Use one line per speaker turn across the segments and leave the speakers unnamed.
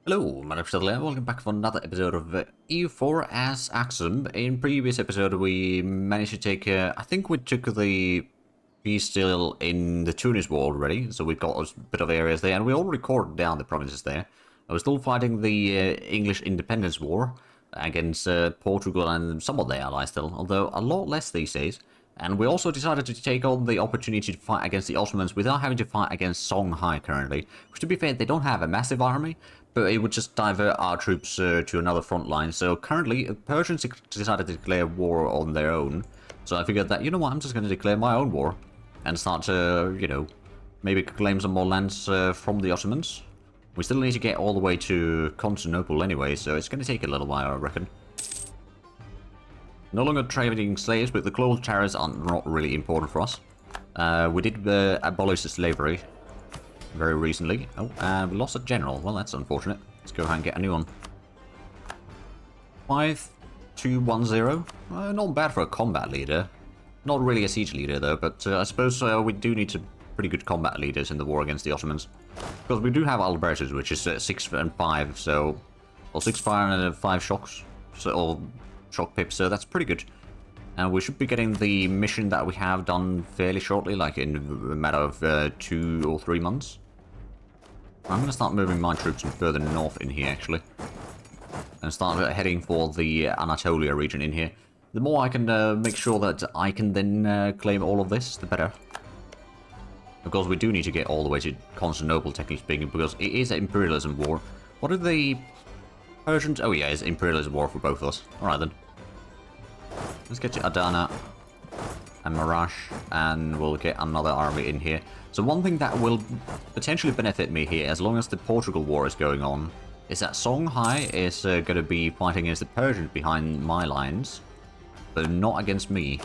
Hello, my name is Zhatelier. Welcome back for another episode of EU4 as Axum. In previous episode, we managed to take, I think we took the peace deal in the Tunis War already, so we've got a bit of areas there, and we already recorded down the provinces there. We're still fighting the English Independence War against Portugal and some of their allies still, although a lot less these days. And we also decided to take on the opportunity to fight against the Ottomans without having to fight against Songhai currently. Which, to be fair, they don't have a massive army, but it would just divert our troops to another front line. So currently, Persians decided to declare war on their own. So I figured that, you know what, I'm just going to declare my own war. And start to, you know, maybe claim some more lands from the Ottomans. We still need to get all the way to Constantinople anyway, so it's going to take a little while, I reckon. No longer trading slaves, but the global tariffs are not really important for us. We did abolish the slavery very recently. Oh, and we lost a general. Well, that's unfortunate. Let's go ahead and get a new one. 5210. Not bad for a combat leader. Not really a siege leader, though, but I suppose we do need some pretty good combat leaders in the war against the Ottomans. Because we do have Albertus, which is 6 and 5, so... Well, 6 fire and 5 shocks. So, or shock pips, so that's pretty good. And we should be getting the mission that we have done fairly shortly, like in a matter of 2 or 3 months. I'm going to start moving my troops further north in here, actually. And start heading for the Anatolia region in here. The more I can make sure that I can then claim all of this, the better. Of course, we do need to get all the way to Constantinople, technically speaking, because it is an imperialism war. What are the Persians? Oh yeah, it's imperialism war for both of us. Alright then. Let's get to Adana and Marash, and we'll get another army in here. So one thing that will potentially benefit me here, as long as the Portugal war is going on, is that Songhai is going to be fighting against the Persians behind my lines, but not against me.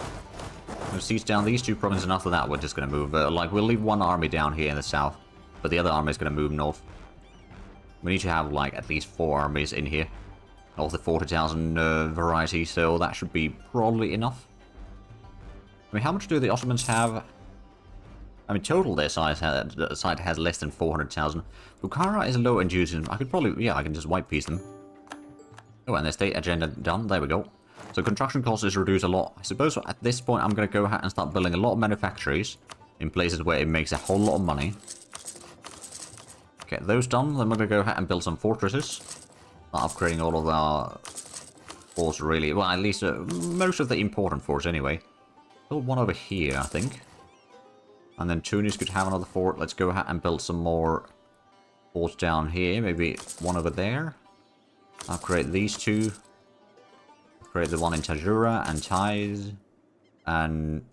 We'll siege down these 2 provinces, and after that we're just going to move. Like, we'll leave one army down here in the south, but the other army is going to move north. We need to have, like, at least 4 armies in here of the 40,000 variety, so that should be probably enough. I mean, how much do the Ottomans have? I mean, total their side has less than 400,000. Bukhara is low in Judaism. I could probably, yeah, I can just white piece them. Oh, and their state agenda done. There we go. So construction costs is reduced a lot. I suppose at this point I'm going to go ahead and start building a lot of manufactories in places where it makes a whole lot of money. Get those done, then we're going to go ahead and build some fortresses. Start upgrading all of our forts, really. Well, at least most of the important forts, anyway. Build one over here, I think. And then Tunis could have another fort. Let's go ahead and build some more forts down here. Maybe one over there. Upgrade these 2. Upgrade the one in Tajura and Taiz. And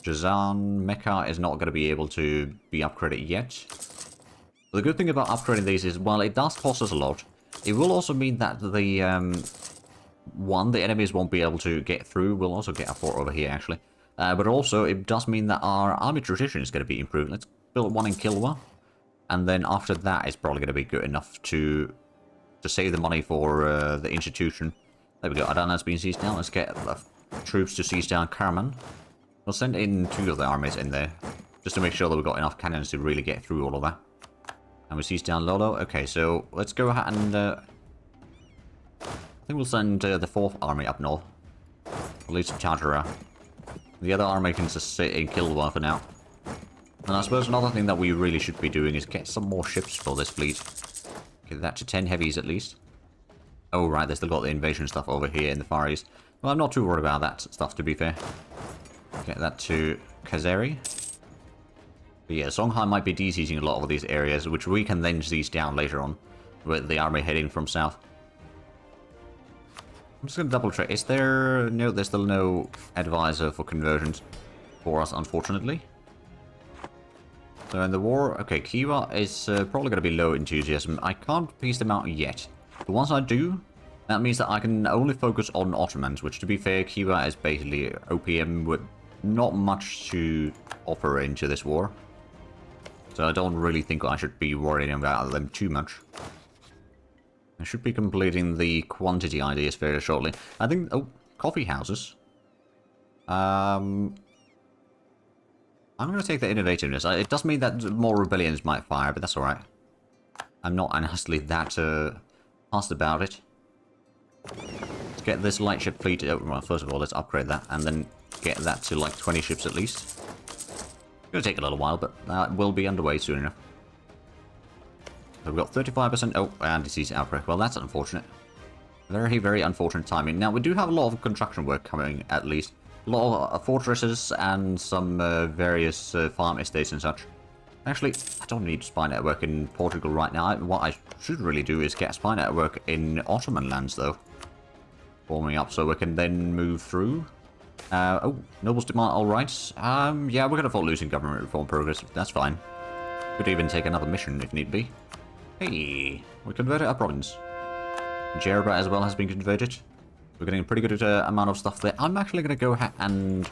Jazan, Mecca is not going to be able to be upgraded yet. But the good thing about upgrading these is, while it does cost us a lot, it will also mean that the, the enemies won't be able to get through. We'll also get a fort over here, actually. But also, it does mean that our army tradition is going to be improved. Let's build one in Kilwa. And then after that, it's probably going to be good enough to save the money for the institution. There we go. Adana's been seized down. Let's get the troops to seize down Karaman. We'll send in 2 of the armies in there, just to make sure that we've got enough cannons to really get through all of that. And we seize down Lolo. Okay, so let's go ahead and... I think we'll send the 4th army up north. We'll leave some Tajara. The other army can just sit in Kilwa for now. And I suppose another thing that we really should be doing is get some more ships for this fleet. Get that to 10 heavies at least. Oh, right, they still got the invasion stuff over here in the Far East. Well, I'm not too worried about that stuff, to be fair. Get that to Kazeri. But yeah, Songhai might be de-sieging a lot of these areas, which we can then siege down later on, with the army heading from south. I'm just going to double check. Is there... No, there's still no advisor for conversions for us, unfortunately. So in the war... Okay, Kiva is probably going to be low enthusiasm. I can't piece them out yet. But once I do, that means that I can only focus on Ottomans, which, to be fair, Kiva is basically OPM with not much to offer into this war. So I don't really think I should be worrying about them too much. I should be completing the quantity ideas fairly shortly. I think... Oh, coffee houses. I'm going to take the innovativeness. It does mean that more rebellions might fire, but that's alright. I'm not honestly that fussed about it. Let's get this light ship fleet. Well, first of all, let's upgrade that, and then get that to like 20 ships at least. It's gonna take a little while, but that will be underway soon enough. So we've got 35%. Oh, and disease outbreak. Well, that's unfortunate. Very, very unfortunate timing. Now, we do have a lot of construction work coming, at least. A lot of fortresses and some various farm estates and such. Actually, I don't need spy network in Portugal right now. What I should really do is get a spy network in Ottoman lands, though. Forming up so we can then move through. Oh, nobles demand all rights. Yeah, we're gonna fall losing government reform progress. That's fine. Could even take another mission if need be. Hey, we converted our province. Jerba as well has been converted. We're getting a pretty good amount of stuff there. I'm actually gonna go ahead and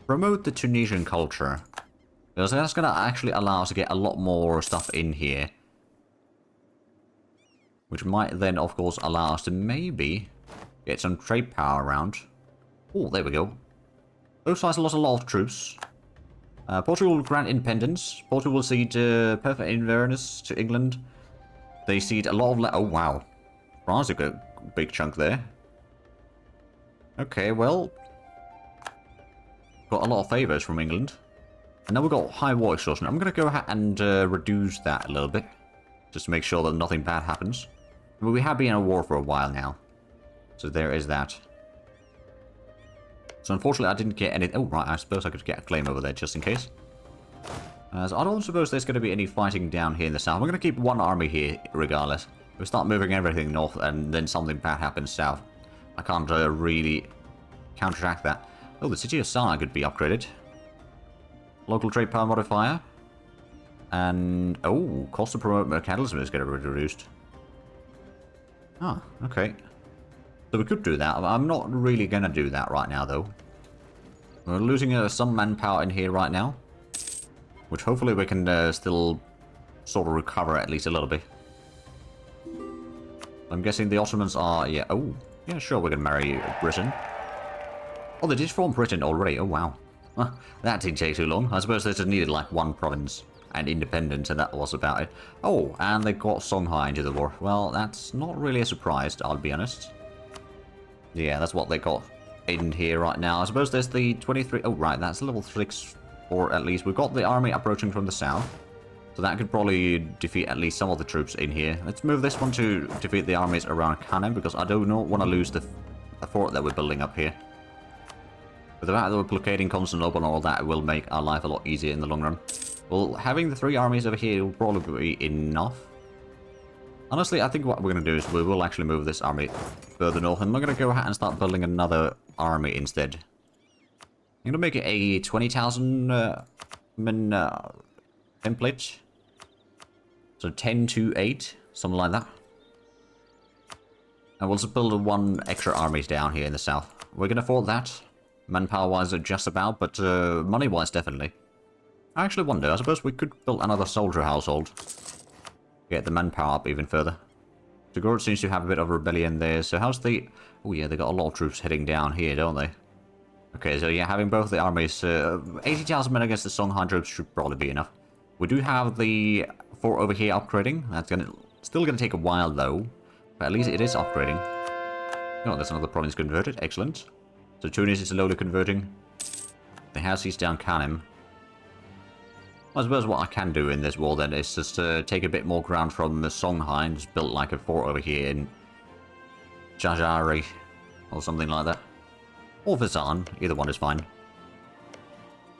promote the Tunisian culture. Because that's gonna actually allow us to get a lot more stuff in here. Which might then, of course, allow us to maybe get some trade power around. Oh, there we go. Both sides lost a lot of troops. Portugal will grant independence. Portugal will cede perfect inverness to England. They cede a lot of... Oh, wow. France took a big chunk there. Okay, well... Got a lot of favours from England. And now we've got high war exhaustion. I'm going to go ahead and reduce that a little bit. Just to make sure that nothing bad happens. But we have been in a war for a while now. So there is that. So unfortunately I didn't get any... Oh, right, I suppose I could get a claim over there just in case. So I don't suppose there's going to be any fighting down here in the south. We're going to keep one army here regardless. We start moving everything north and then something bad happens south. I can't really counteract that. Oh, the city of Sana could be upgraded. Local trade power modifier. And... Oh, cost to promote mercantilism is going to be reduced. Ah, okay. So we could do that. I'm not really going to do that right now, though. We're losing some manpower in here right now. Which hopefully we can still sort of recover at least a little bit. I'm guessing the Ottomans are... Yeah, oh, yeah, sure, we can marry Britain. Oh, they did form Britain already. Oh, wow. That didn't take too long. I suppose they just needed like one province and independence, and that was about it. Oh, and they got Songhai into the war. Well, that's not really a surprise, I'll be honest. Yeah, that's what they got in here right now. I suppose there's the 23... Oh, right, that's level 6, or at least we've got the army approaching from the south. So that could probably defeat at least some of the troops in here. Let's move this one to defeat the armies around Cannes, because I do not want to lose the fort that we're building up here. But the fact that we're blockading Constantinople and all that will make our life a lot easier in the long run. Well, having the 3 armies over here will probably be enough. Honestly, I think what we're going to do is we will actually move this army further north. And we're going to go ahead and start building another army instead. I'm going to make it a 20,000 men template. So 10 to 8, something like that. And we'll just build 1 extra armies down here in the south. We're going to afford that. Manpower-wise, just about, but money-wise, definitely. I actually wonder, I suppose we could build another soldier household. Get the manpower up even further. Tagore seems to have a bit of rebellion there, so how's the... Oh yeah, they got a lot of troops heading down here, don't they? Okay, so yeah, having both the armies, 80,000 men against the Songhai troops should probably be enough. We do have the fort over here upgrading. That's still gonna take a while though, but at least it is upgrading. Oh, there's another province converted, excellent. So Tunis is slowly converting. They have seized down Kanem. I suppose what I can do in this war then is just take a bit more ground from Songhai and just build like a fort over here in Zhatelier or something like that. Or Vizan, either one is fine.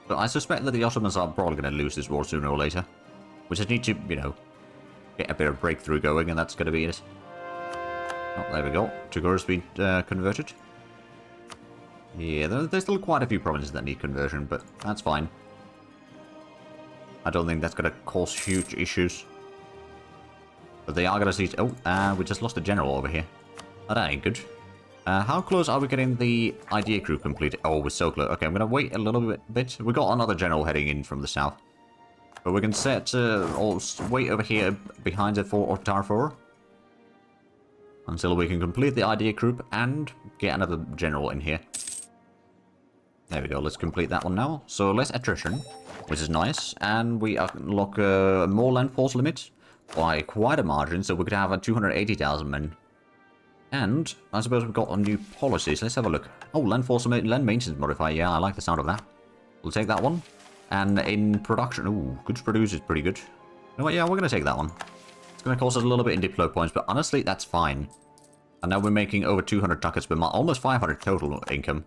But I suspect that the Ottomans are probably going to lose this war sooner or later. We just need to, you know, get a bit of breakthrough going, and that's going to be it. Oh, there we go. Tugure's been converted. Yeah, there's still quite a few provinces that need conversion, but that's fine. I don't think that's going to cause huge issues. But they are going to see... Oh, we just lost a general over here. Oh, that ain't good. How close are we getting the idea crew completed? Oh, we're so close. Okay, I'm going to wait a little bit. We got another general heading in from the south. But we can set... or wait over here behind the fort of Darfur. Until we can complete the idea group and get another general in here. There we go, let's complete that one now. So less attrition, which is nice. And we unlock more land force limit. by quite a margin, so we could have 280,000 men. And I suppose we've got a new policy, so let's have a look. Oh, land maintenance modifier, yeah, I like the sound of that. We'll take that one. And in production, ooh, goods produced is pretty good. You know what, yeah, we're going to take that one. It's going to cost us a little bit in diplo points, but honestly, that's fine. And now we're making over 200 ducats per month, almost 500 total income.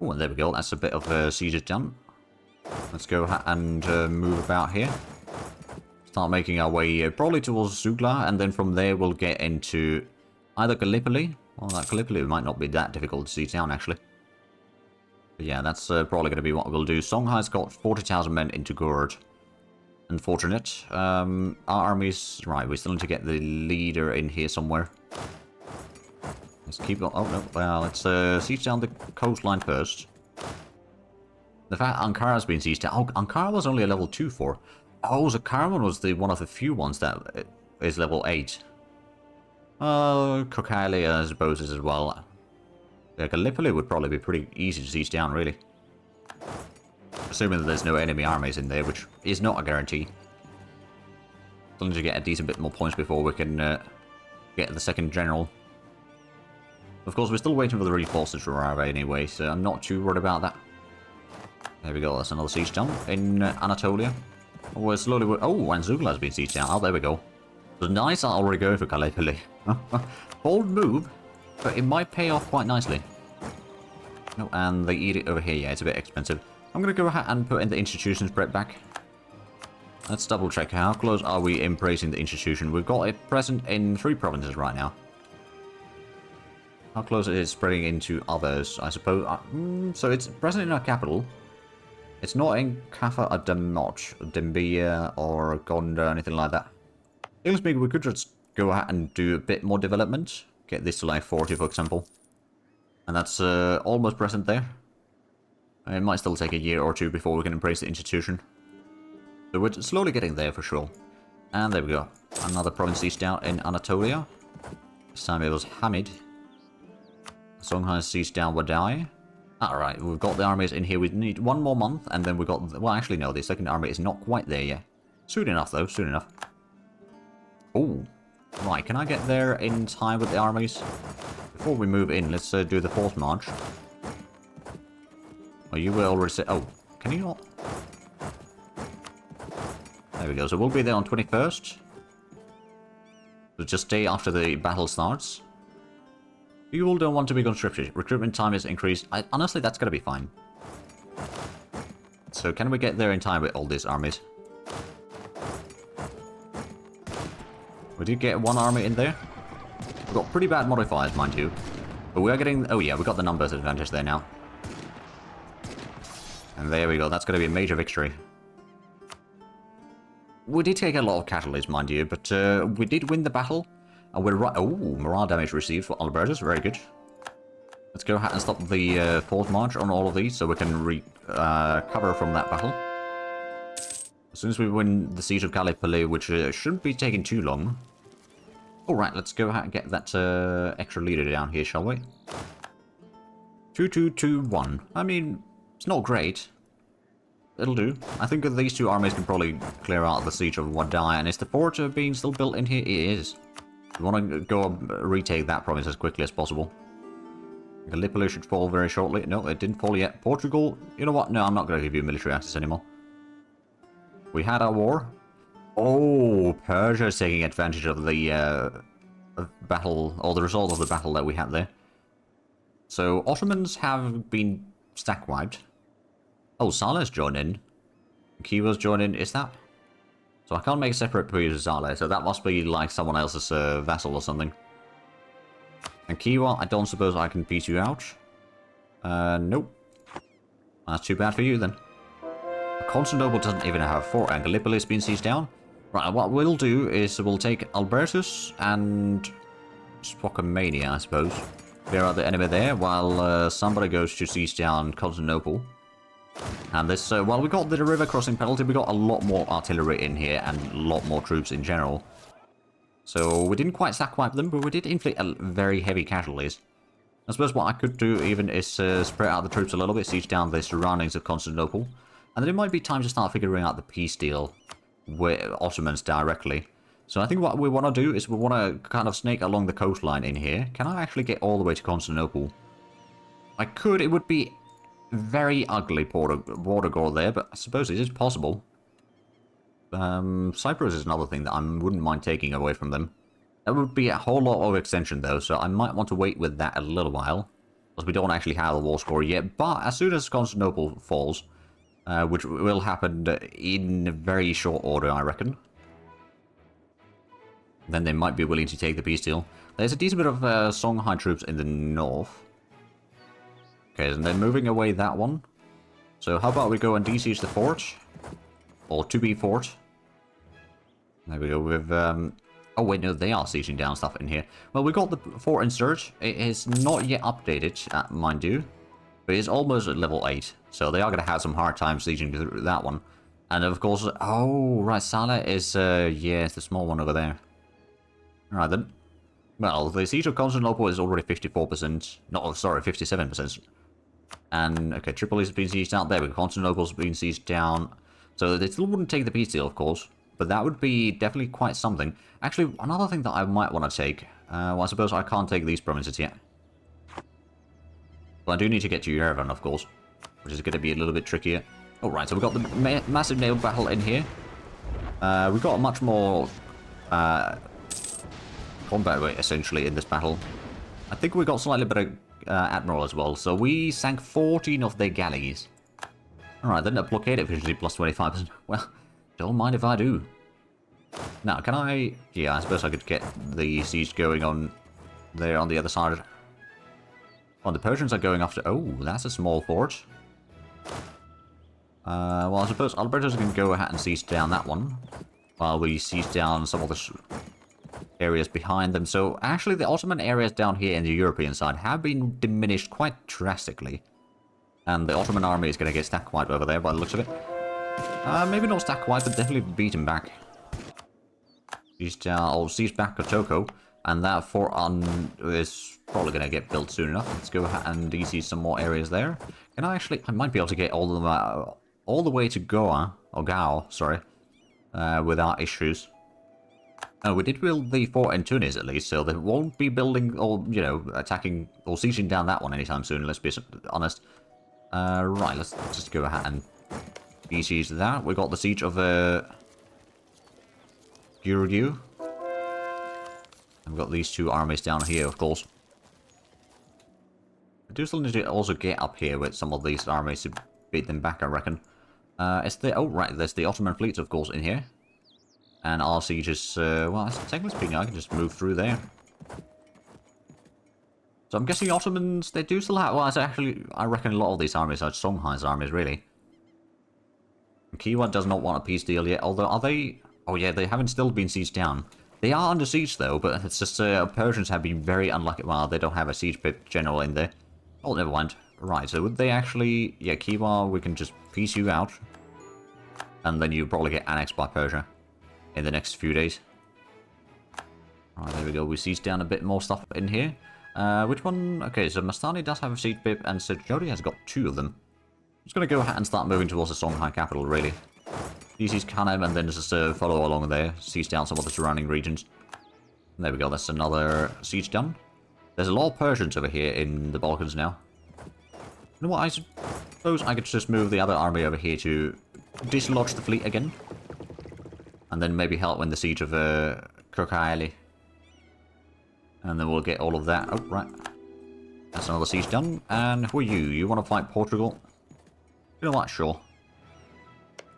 Oh, and there we go, that's a bit of sieges done. Let's go and move about here. Start making our way probably towards Zugla, and then from there we'll get into either Gallipoli. Well, that Gallipoli might not be that difficult to siege down, actually. But yeah, that's probably going to be what we'll do. Songhai's got 40,000 men into Gurd. Unfortunate. Our armies... Right, we still need to get the leader in here somewhere. Let's keep on... Oh, no. Well, let's siege down the coastline first. The fact Ankara's been sieged down... Oh, Ankara was only a level 2 for. Oh, so Karaman was one of the few ones that is level 8. Kocaeli, I suppose, is as well. Yeah, Gallipoli would probably be pretty easy to siege down, really. Assuming that there's no enemy armies in there, which is not a guarantee. Still need to get a decent bit more points before we can get the second general. Of course, we're still waiting for the reinforcements to arrive anyway, so I'm not too worried about that. There we go, that's another siege done in Anatolia. We're slowly... Oh, and Zugla has been sieged down. Oh, there we go. So nice, I'll already go for Gallipoli. Bold move, but it might pay off quite nicely. No, and the edict over here, yeah, it's a bit expensive. I'm going to go ahead and put in the institution spread back. Let's double check. How close are we in praising the institution? We've got it present in 3 provinces right now. How close it is spreading into others, I suppose. So it's present in our capital. It's not in Kaffa or Demot, Dembia or Gonda, anything like that. Feels big, we could just go ahead and do a bit more development. Get this to like 40, for example. And that's almost present there. It might still take a year or 2 before we can embrace the institution. So we're slowly getting there for sure. And there we go. Another province sieged down in Anatolia. This time it was Hamid. Songhai sieged down Wadai. Alright, we've got the armies in here. We need 1 more month, and then we've got... Well, actually, no, the second army is not quite there yet. Soon enough, though, soon enough. Oh, right, can I get there in time with the armies? Before we move in, let's do the 4th march. Oh, you will already say... Oh, can you not? There we go, so we'll be there on 21st. So just day after the battle starts. You all don't want to be conscripted. Recruitment time is increased. Honestly, that's gonna be fine. So can we get there in time with all these armies? We did get 1 army in there. We've got pretty bad modifiers, mind you. But we are getting... Oh yeah, we got the numbers advantage there now. And there we go. That's gonna be a major victory. We did take a lot of casualties, mind you, but we did win the battle. And we're right... Oh, morale damage received for Albertus. Very good. Let's go ahead and stop the 4th march on all of these so we can recover from that battle. As soon as we win the siege of Gallipoli, which shouldn't be taking too long. Alright, let's go ahead and get that extra leader down here, shall we? 2-2-2-1. I mean, it's not great. It'll do. I think that these 2 armies can probably clear out the siege of Wadai. And is the fort being still built in here? It is. We want to go retake that province as quickly as possible. Gallipoli should fall very shortly. No, it didn't fall yet. Portugal, you know what? No, I'm not going to give you military access anymore. We had our war. Oh, Persia is taking advantage of the battle, or the result of the battle that we had there. So, Ottomans have been stack wiped. Oh, Saleh's joined in. Kiva's joined in. Is that? So I can't make a separate peace with Saleh, so that must be like someone else's vassal or something. And Kiva, I don't suppose I can peace you out. Nope. That's too bad for you then. Constantinople doesn't even have a fort, and Gallipoli's been sieged down. Right, what we'll do is we'll take Albertus and Spocomania, I suppose. Clear out the enemy there, while somebody goes to siege down Constantinople. And this, while we got the river crossing penalty, we got a lot more artillery in here and a lot more troops in general. So we didn't quite sack wipe them, but we did inflict very heavy casualties. I suppose what I could do even is spread out the troops a little bit, siege down the surroundings of Constantinople. And then it might be time to start figuring out the peace deal with Ottomans directly. So I think what we want to do is we want to kind of snake along the coastline in here. Can I actually get all the way to Constantinople? I could. It would be very ugly border gore there, but I suppose it is possible. Cyprus is another thing that I wouldn't mind taking away from them. That would be a whole lot of extension though, so I might want to wait with that a little while. Because we don't actually have the war score yet, but as soon as Constantinople falls, which will happen in very short order, I reckon, then they might be willing to take the peace deal. There's a decent bit of Songhai troops in the north. Okay, and they're moving away that one. So how about we go and de-siege the fort? Or to be fort. There we go with... Oh wait, no, they are sieging down stuff in here. Well, we got the fort in search. It is not yet updated, mind you. But it's almost at level 8. So they are going to have some hard time sieging through that one. And of course... Oh, right, Salah is... yeah, it's the small one over there. Alright then. Well, the siege of Constantinople is already 54%. No, sorry, 57%. And, okay, Tripoli's been sieged down. There we go. Constantinople's been sieged down. So they still wouldn't take the peace deal, of course. But that would be definitely quite something. Actually, another thing that I might want to take. Well, I suppose I can't take these provinces yet. Well, I do need to get to Yerevan, of course. Which is going to be a little bit trickier. Alright, so we've got the massive naval battle in here. We've got a much more... combat rate, essentially, in this battle. I think we got slightly better admiral as well, so we sank 14 of their galleys. Alright, then a blockade efficiency plus 25%. Well, don't mind if I do. Now, can I... Yeah, I suppose I could get the siege going on there on the other side. Oh, the Persians are going after... Oh, that's a small fort. Well, I suppose Alberto's going to go ahead and siege down that one. While we siege down some of the... areas behind them. So actually the Ottoman areas down here in the European side have been diminished quite drastically. And the Ottoman army is going to get stack wiped over there by the looks of it. Maybe not stack wiped, but definitely beaten back. I'll siege back Kotoko, and that fort is probably going to get built soon enough. Let's go ahead and de-siege some more areas there. Can I actually... I might be able to get all of them all the way to Goa, or Gao, sorry, without issues. Oh, we did build the fort in Tunis at least, so they won't be building or, you know, attacking or sieging down that one anytime soon, let's be honest. Right, let's just go ahead and de-siege that. We got the siege of Giurgiu. And we've got these two armies down here, of course. I do still need to also get up here with some of these armies to beat them back, I reckon. Oh, right, there's the Ottoman fleets, of course, in here. And our siege is, well, technically speaking, I can just move through there. So I'm guessing Ottomans, they do still have, well, it's actually, I reckon a lot of these armies are Songhai's armies, really. Khiwa does not want a peace deal yet, although are they, oh yeah, they haven't still been sieged down. They are under siege though, but it's just, Persians have been very unlucky, well, they don't have a siege pit general in there. Oh, never mind. Right, so would they actually, yeah, Khiwa, we can just peace you out. And then you probably get annexed by Persia in the next few days. Alright, there we go. We siege down a bit more stuff in here. Which one? Okay, so Mastani does have a siege pip, and Sejodi has got 2 of them. I'm just going to go ahead and start moving towards the Songhai capital, really. Siege Kanem, and then just follow along there, siege down some of the surrounding regions. And there we go, that's another siege done. There's a lot of Persians over here in the Balkans now. You know what, I suppose I could just move the other army over here to dislodge the fleet again. And then maybe help in the siege of Kirkcaldy. And then we'll get all of that. Oh, right. That's another siege done. And who are you? You want to fight Portugal? You know what? Sure.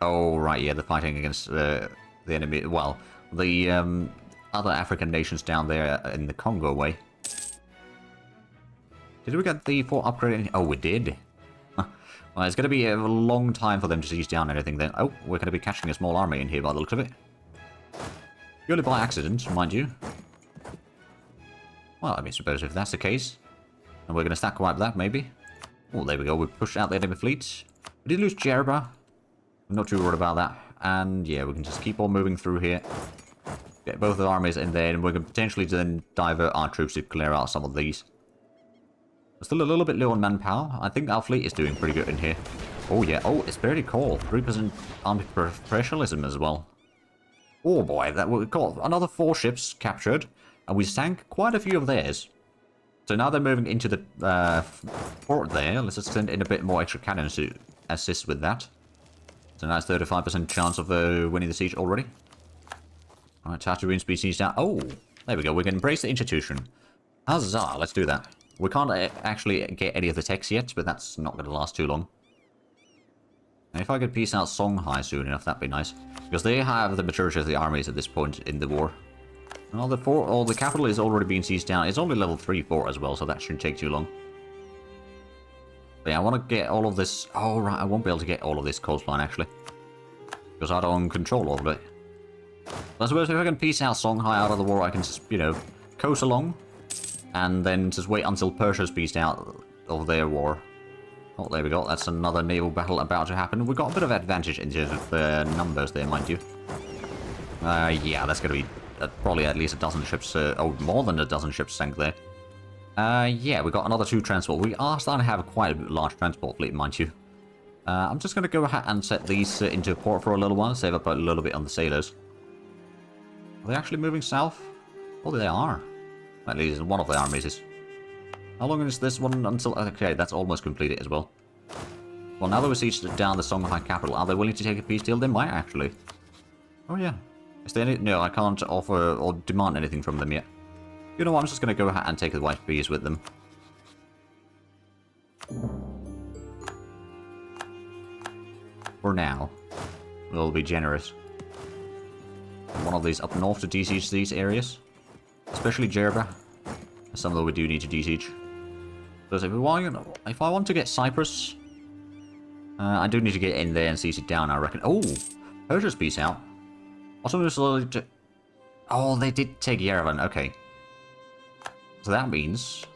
Oh, right. Yeah, they're fighting against the enemy. Well, the other African nations down there in the Congo way. Did we get the fort upgraded? Oh, we did. Well, it's going to be a long time for them to siege down anything then. Oh, we're going to be catching a small army in here by the looks of it. Purely by accident, mind you. Well, I mean, suppose if that's the case. And we're going to stack wipe that, maybe. Oh, there we go. We pushed out the enemy fleet. We did lose Jerba. I'm not too worried about that. And yeah, we can just keep on moving through here. Get both the armies in there, and we can potentially then divert our troops to clear out some of these. We're still a little bit low on manpower. I think our fleet is doing pretty good in here. Oh yeah, oh, it's pretty cool. 3% army professionalism as well. Oh boy, that we got another 4 ships captured, and we sank quite a few of theirs. So now they're moving into the port there. Let's just send in a bit more extra cannons to assist with that. So now it's 35% chance of winning the siege already. Alright, Tatooine species down. Oh, there we go. We can embrace the institution. Huzzah, let's do that. We can't actually get any of the techs yet, but that's not going to last too long. And if I could peace out Songhai soon enough, that'd be nice. Because they have the majority of the armies at this point in the war. Well, the capital is already being seized down. It's only level 3 fort as well, so that shouldn't take too long. But yeah, I want to get all of this... Oh, right, I won't be able to get all of this coastline, actually. Because I don't control all of it. I suppose if I can peace out Songhai out of the war, I can just, you know, coast along. And then just wait until Persia's peaced out of their war. Oh, there we go. That's another naval battle about to happen. We've got a bit of advantage in terms of numbers there, mind you. Yeah, that's going to be probably at least a dozen ships. Oh, more than a dozen ships sank there. Yeah, we got another 2 transport. We are starting to have quite a large transport fleet, mind you. I'm just going to go ahead and set these into port for a little while, save up a little bit on the sailors. Are they actually moving south? Oh, they are. At least one of the armies is. How long is this one until... Okay, that's almost completed as well. Well, now that we're sieged down the Songhai capital, are they willing to take a peace deal? They might, actually. Oh, yeah. Is there any... No, I can't offer or demand anything from them yet. You know what, I'm just going to go ahead and take the white peas with them. For now. We'll be generous. One of these up north to de-siege these areas. Especially Jerba. Some of them we do need to de-siege. Because if I want to get Cyprus, I do need to get in there and siege it down, I reckon. Oh! Persia's peace out. Oh, they did take Yerevan, okay. So that means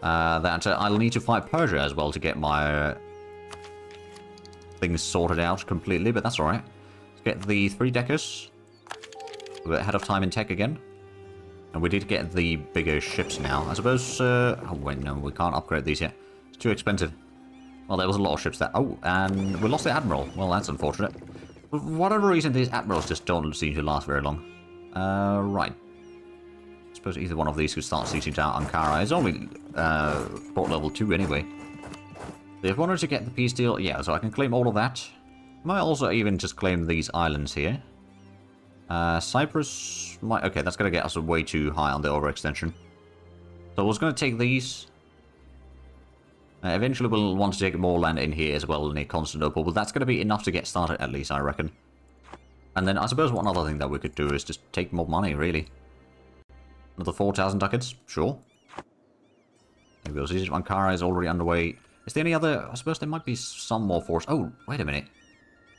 that I'll need to fight Persia as well to get my things sorted out completely, but that's alright. Let's get the 3 deckers. We're ahead of time in tech again. And we did get the bigger ships now. I suppose... oh, wait, no, we can't upgrade these yet. It's too expensive. Well, there was a lot of ships there. Oh, and we lost the Admiral. Well, that's unfortunate. For whatever reason, these Admirals just don't seem to last very long. Right. I suppose either one of these could start sieging down Ankara. It's only port level 2 anyway. If I wanted to get the peace deal, yeah, so I can claim all of that. Might also even just claim these islands here. Cyprus might... Okay, that's going to get us way too high on the overextension. So I was going to take these. Eventually we'll want to take more land in here as well near Constantinople, but that's going to be enough to get started at least, I reckon. And then I suppose one other thing that we could do is just take more money, really. Another 4,000 ducats? Sure. There we go. Siege of Ankara is already underway. Is there any other... I suppose there might be some more force. Oh, wait a minute.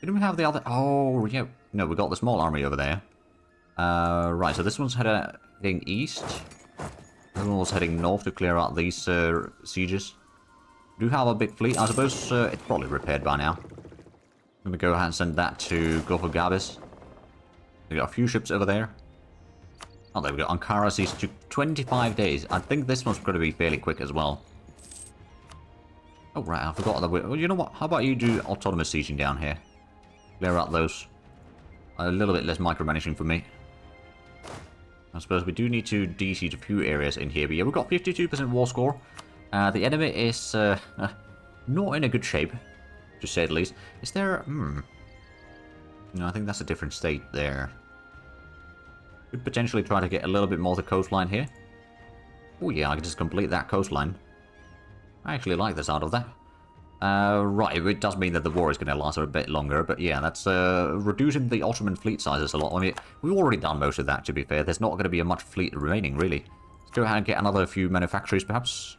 Didn't we have the other... Oh, yeah. No, we got the small army over there. Right, so this one's heading east. The other one was heading north to clear out these sieges. We do have a big fleet. I suppose it's probably repaired by now. I'm going to go ahead and send that to Gulf of Gabis. We got a few ships over there. Oh, there we go. Ankara siege to 25 days. I think this one's going to be fairly quick as well. Oh, right, I forgot that. Well, you know what? How about you do autonomous sieging down here? Clear out those. A little bit less micromanaging for me. I suppose we do need to de-siege a few areas in here. But yeah, we've got 52% war score. The enemy is not in a good shape, to say the least. Is there... No, I think that's a different state there. Could potentially try to get a little bit more of the coastline here. Oh yeah, I can just complete that coastline. I actually like the sound of that. Right, it does mean that the war is going to last a bit longer, but yeah, that's reducing the Ottoman fleet sizes a lot. I mean, we've already done most of that, to be fair. There's not going to be a much fleet remaining, really. Let's go ahead and get another few manufactories, perhaps.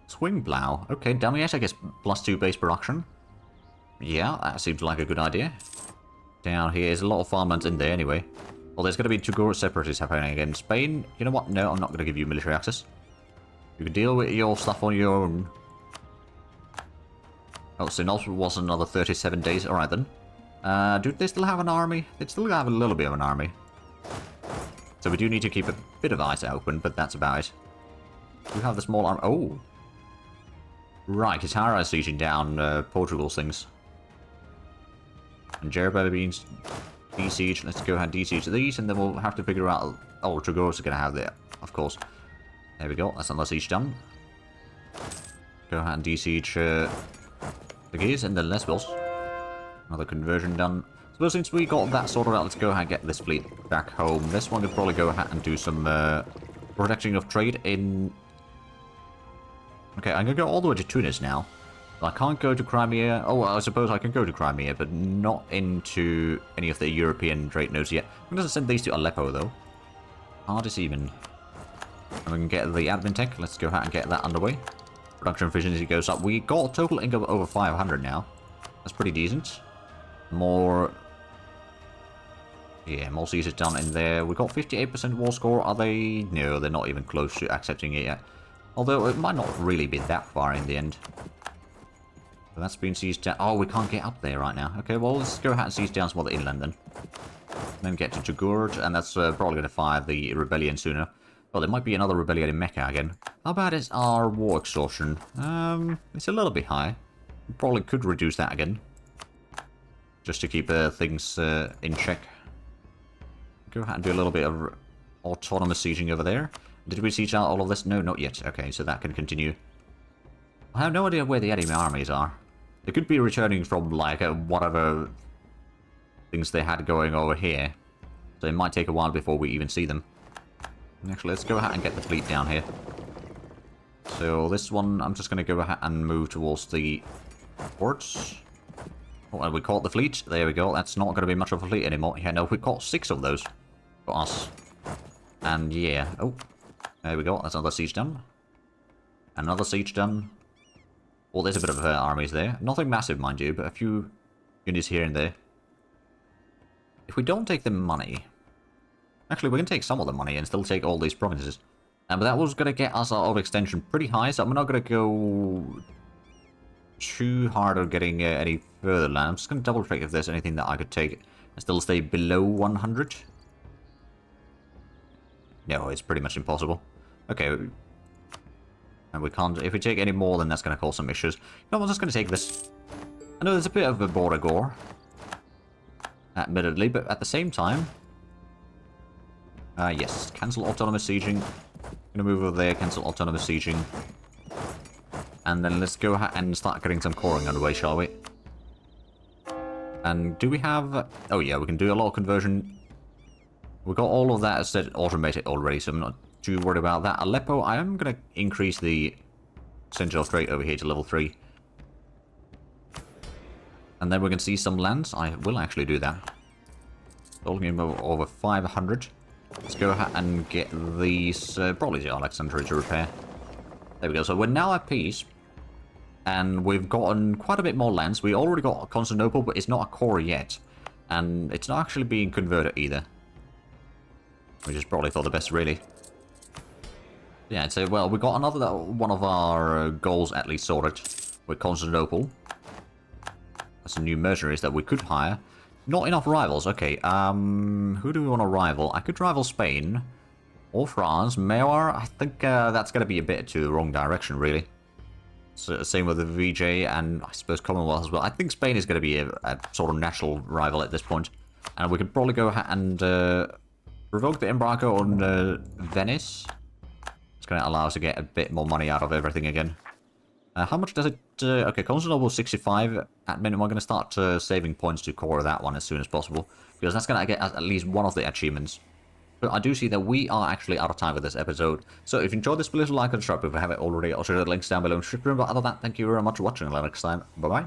Swing plow. Okay, dummy, I guess +2 base production. Yeah, that seems like a good idea. Down here, there's a lot of farmlands in there anyway. Well, there's going to be 2 separatists happening again. Spain, you know what? No, I'm not going to give you military access. You can deal with your stuff on your own. Oh, Sinop was another 37 days. Alright then. Do they still have an army? They still have a little bit of an army. So we do need to keep a bit of eyes open, but that's about it. We have the small army. Oh! Right, Katara is sieging down Portugal's things. And Jerba being de-siege. Let's go ahead and de-siege these, and then we'll have to figure out... Oh, Trigors are going to have there, of course. There we go. That's another siege done. Go ahead and de-siege the gears, and then Lesbos. Another conversion done. So since we got that sorted out, let's go ahead and get this fleet back home. This one could probably go ahead and do some protecting of trade in... Okay, I'm going to go all the way to Tunis now. I can't go to Crimea. Oh, well, I suppose I can go to Crimea, but not into any of the European trade nodes yet. I'm going to send these to Aleppo, though. Hardest even. And we can get the admin tech. Let's go ahead and get that underway. Production efficiency goes up. We got a total income of over 500 now. That's pretty decent. More... Yeah, more sieges done in there. We got 58% war score. Are they... No, they're not even close to accepting it yet. Although it might not really be that far in the end. So that's been sieged down. Oh, we can't get up there right now. Okay, well, let's go ahead and siege down some of the inland then. Then get to Jugurd, and that's probably going to fire the rebellion sooner. Well, there might be another rebellion in Mecca again. How bad is our war exhaustion? It's a little bit high. We probably could reduce that again. Just to keep things in check. Go ahead and do a little bit of autonomous sieging over there. Did we siege out all of this? No, not yet. Okay, so that can continue. I have no idea where the enemy armies are. They could be returning from, like, whatever things they had going over here. So it might take a while before we even see them. Actually, let's go ahead and get the fleet down here. So this one, I'm just going to go ahead and move towards the ports. Oh, and we caught the fleet. There we go. That's not going to be much of a fleet anymore. Yeah, no, we caught 6 of those for us. And yeah, oh, there we go. That's another siege done. Another siege done. Well, there's a bit of armies there. Nothing massive, mind you, but a few units here and there. If we don't take the money... Actually, we can take some of the money and still take all these provinces. But that was going to get us our overextension pretty high, so I'm not going to go too hard on getting any further land. I'm just going to double check if there's anything that I could take and still stay below 100. No, it's pretty much impossible. Okay. And we can't... If we take any more, then that's going to cause some issues. No, I'm just going to take this. I know there's a bit of a border gore. Admittedly, but at the same time... yes, cancel autonomous sieging. Gonna move over there, cancel autonomous sieging. And then let's go ahead and start getting some coring underway, shall we? And do we have... Oh yeah, we can do a lot of conversion. We got all of that set automated already, so I'm not too worried about that. Aleppo, I am gonna increase the Center of Trade over here to level 3. And then we can see some lands. I will actually do that. Talking about over 500. Let's go ahead and get these, probably the Alexandria to repair. There we go. So we're now at peace. And we've gotten quite a bit more lands. We already got Constantinople, but it's not a core yet. And it's not actually being converted either. Which is probably for the best, really. Yeah, I'd say, well, we got another one of our goals at least sorted with Constantinople. That's some new mercenaries that we could hire. Not enough rivals. Okay, who do we want to rival? I could rival Spain. Or France. Mayor, I think that's going to be a bit to the wrong direction, really. So, same with the VJ and I suppose Commonwealth as well. I think Spain is going to be a sort of natural rival at this point. And we could probably go ahead and revoke the embargo on Venice. It's going to allow us to get a bit more money out of everything again. How much does it... okay, Constantinople 65. At minimum, I'm going to start saving points to core that one as soon as possible. Because that's going to get us at least one of the achievements. But I do see that we are actually out of time with this episode. So if you enjoyed this, please like and subscribe if you haven't already. I'll share the links down below in the description. But other than that, thank you very much for watching. Until next time, bye-bye.